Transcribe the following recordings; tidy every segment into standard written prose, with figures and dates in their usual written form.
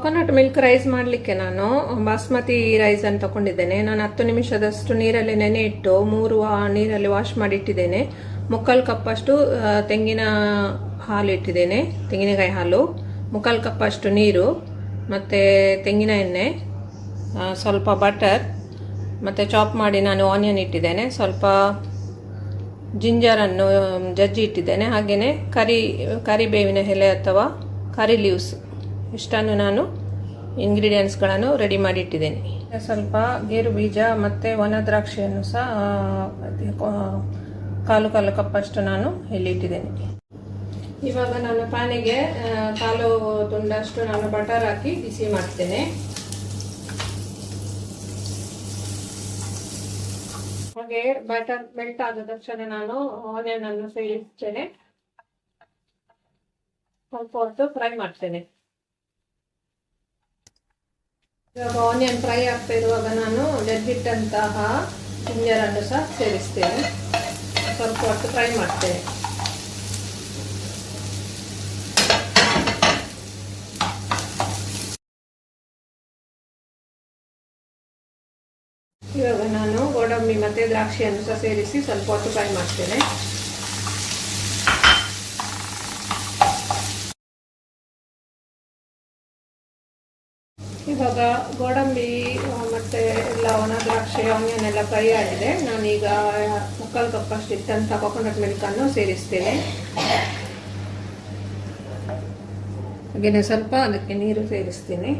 Coconut milk rice ಮಾಡಲಿಕ್ಕೆ ನಾನು basmati rice ಅನ್ನು ತಗೊಂಡಿದ್ದೇನೆ. ನಾನು 10 ನಿಮಿಷದಷ್ಟು ನೀರಲ್ಲಿ ನೆನೆ ಇಟ್ಟು 3 ನೀರಲ್ಲಿ ವಾಶ್ ಮಾಡಿ ಇಟ್ಟಿದ್ದೇನೆ. 3/4 ಕಪ್ ಅಷ್ಟು ತೆಂಗಿನ ಹಾಲು ಇಟ್ಟಿದ್ದೇನೆ, ತೆಂಗಿನಕಾಯಿ ಹಾಲು, 3/4 ಕಪ್ ಅಷ್ಟು ನೀರು, ಮತ್ತು ತೆಂಗಿನ ಎಣ್ಣೆ, ಸ್ವಲ್ಪ ಬಟರ್, ಮತ್ತು ಚಾಪ್ ಮಾಡಿ ನಾನು ಆನಿಯನ್ ಇಟ್ಟಿದ್ದೇನೆ, ಸ್ವಲ್ಪ ಜಿಂಜರನ್ನು ಜಜ್ಜಿ ಇಟ್ಟಿದ್ದೇನೆ, ಹಾಗೆಯೇ ಕರಿಬೇವಿನ ಎಲೆ ಅಥವಾ ಕರಿ ಲೀವ್ಸ್ ಇಷ್ಟನ್ನು ನಾನು ಇಂಗ್ರೀಡಿಯೆಂಟ್ಸ್ಗಳನ್ನು ರೆಡಿ ಮಾಡಿ ಇಟ್ಟಿದ್ದೇನೆ. ಸ್ವಲ್ಪ ಗೇರು ಬೀಜ ಮತ್ತು ಒಣ ದ್ರಾಕ್ಷಿಯನ್ನು ಸಹ 1/4 ಕಪ್ ಅಷ್ಟು ನಾನು ಇಲ್ಲಿ ಇಟ್ಟಿದ್ದೇನೆ. ಇವಾಗ ನಾನು ಪ್ಯಾನಿಗೆ 1/4 ತುಂಡಷ್ಟು ನಾನು ಬಟರ್ ಹಾಕಿ ಬಿಸಿ ಮಾಡ್ತೇನೆ. ಹಾಗೆ ಬಟರ್ ಮೆಲ್ಟ್ ಆದ ತಕ್ಷಣ ನಾನು ಆನಿಯನ್ ಅನ್ನು ಸೇರಿಸ್ತೇನೆ, ಸ್ವಲ್ಪ ಹೊತ್ತು ಫ್ರೈ ಮಾಡ್ತೇನೆ. ಇವಾಗ ಆನಿಯನ್ ಫ್ರೈ ಆಗ್ತಾ ಇರುವಾಗ ನಾನು ಜಜ್ಜಿಟ್ಟಂತಹ ಜಿಂಜರನ್ನು ಸಹ ಸೇರಿಸ್ತೇನೆ, ಸ್ವಲ್ಪ ಹೊತ್ತು ಫ್ರೈ ಮಾಡ್ತೇನೆ. ಇವಾಗ ನಾನು ಗೋಡಂಬಿ ಮತ್ತು ದ್ರಾಕ್ಷಿಯನ್ನು ಸಹ ಸೇರಿಸಿ ಸ್ವಲ್ಪ ಹೊತ್ತು ಫ್ರೈ ಮಾಡ್ತೇನೆ. ಇವಾಗ ಗೋಡಂಬಿ ಮತ್ತು ಎಲ್ಲ ಒಣ ದ್ರಾಕ್ಷಿ ಆನಿಯನ್ ಎಲ್ಲ ಫ್ರೈ ಆಗಿದೆ. ನಾನೀಗ 3/4 ಕಪ್ ಅಷ್ಟು ಇಟ್ಟಂಥ ಕೊಕೊನಟ್ ಮಿಲ್ಕನ್ನು ಸೇರಿಸ್ತೇನೆ. ಹಾಗೆಯೇ ಸ್ವಲ್ಪ ಅದಕ್ಕೆ ನೀರು ಸೇರಿಸ್ತೀನಿ.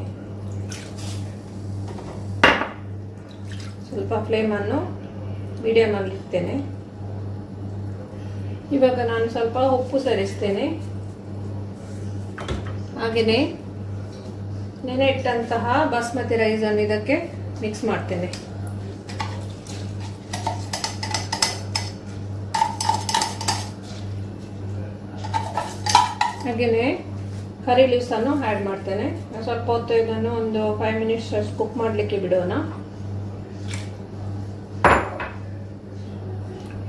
ಸ್ವಲ್ಪ ಫ್ಲೇಮನ್ನು ಮೀಡಿಯಮಲ್ಲಿ ಇಡ್ತೇನೆ. ಇವಾಗ ನಾನು ಸ್ವಲ್ಪ ಉಪ್ಪು ಸೇರಿಸ್ತೇನೆ. ಹಾಗೆಯೇ ನೆನೆ ಇಟ್ಟಂತಹ ಬಾಸ್ಮತಿ ರೈಸ್ ಅನ್ನು ಇದಕ್ಕೆ ಮಿಕ್ಸ್ ಮಾಡ್ತೇನೆ. ಹಾಗೆಯೇ ಕರಿ ಲೀವ್ಸ್ ಅನ್ನು ಆ್ಯಡ್ ಮಾಡ್ತೇನೆ. ಸ್ವಲ್ಪ ಹೊತ್ತು ಇದನ್ನು ಒಂದು 5 ಮಿನಿಟ್ಸ್ ಅಷ್ಟು ಕುಕ್ ಮಾಡಲಿಕ್ಕೆ ಬಿಡೋಣ.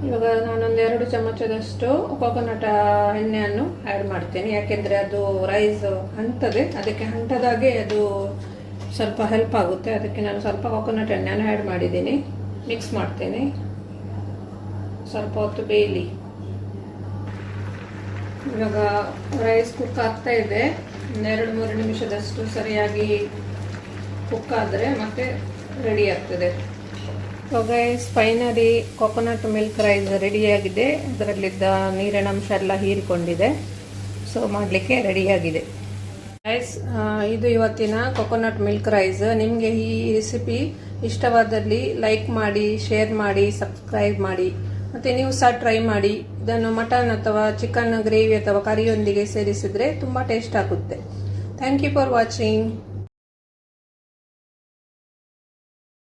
ಇವಾಗ ನಾನೊಂದು 2 ಚಮಚದಷ್ಟು ಕೊಕೊನಟ್ ಎಣ್ಣೆಯನ್ನು ಆ್ಯಡ್ ಮಾಡ್ತೇನೆ, ಯಾಕೆಂದರೆ ಅದು ರೈಸ್ ಅಂಟದೆ, ಅದಕ್ಕೆ ಅಂಟದಾಗೆ ಅದು ಸ್ವಲ್ಪ ಹೆಲ್ಪ್ ಆಗುತ್ತೆ. ಅದಕ್ಕೆ ನಾನು ಸ್ವಲ್ಪ ಕೊಕೊನಟ್ ಎಣ್ಣೆಯನ್ನು ಆ್ಯಡ್ ಮಾಡಿದ್ದೀನಿ. ಮಿಕ್ಸ್ ಮಾಡ್ತೇನೆ, ಸ್ವಲ್ಪ ಹೊತ್ತು ಬೇಯಲಿ. ಇವಾಗ ರೈಸ್ ಕುಕ್ ಆಗ್ತಾ ಇದೆ. 2-3 ನಿಮಿಷದಷ್ಟು ಸರಿಯಾಗಿ ಕುಕ್ ಆದರೆ ಮತ್ತೆ ರೆಡಿ ಆಗ್ತದೆ. So guys, finally coconut milk rice ರೆಡಿಯಾಗಿದೆ. ಅದರಲ್ಲಿದ್ದ ನೀರಿನ ಅಂಶ ಎಲ್ಲ ಹೀರಿಕೊಂಡಿದೆ. ಸೊ ಮಾಡಲಿಕ್ಕೆ ರೆಡಿಯಾಗಿದೆ ಗೈಸ್. ಇದು ಇವತ್ತಿನ ಕೊಕೊನಟ್ ಮಿಲ್ಕ್ ರೈಸ್. ನಿಮಗೆ ಈ ರೆಸಿಪಿ ಇಷ್ಟವಾದಲ್ಲಿ ಲೈಕ್ ಮಾಡಿ, ಶೇರ್ ಮಾಡಿ, ಸಬ್ಸ್ಕ್ರೈಬ್ ಮಾಡಿ, ಮತ್ತು ನೀವು ಸಹ ಟ್ರೈ ಮಾಡಿ. ಇದನ್ನು ಮಟನ್ ಅಥವಾ ಚಿಕನ್ ಗ್ರೇವಿ ಅಥವಾ ಕರಿಯೊಂದಿಗೆ ಸೇರಿಸಿದರೆ ತುಂಬ ಟೇಸ್ಟ್ ಆಗುತ್ತೆ. Thank you for watching.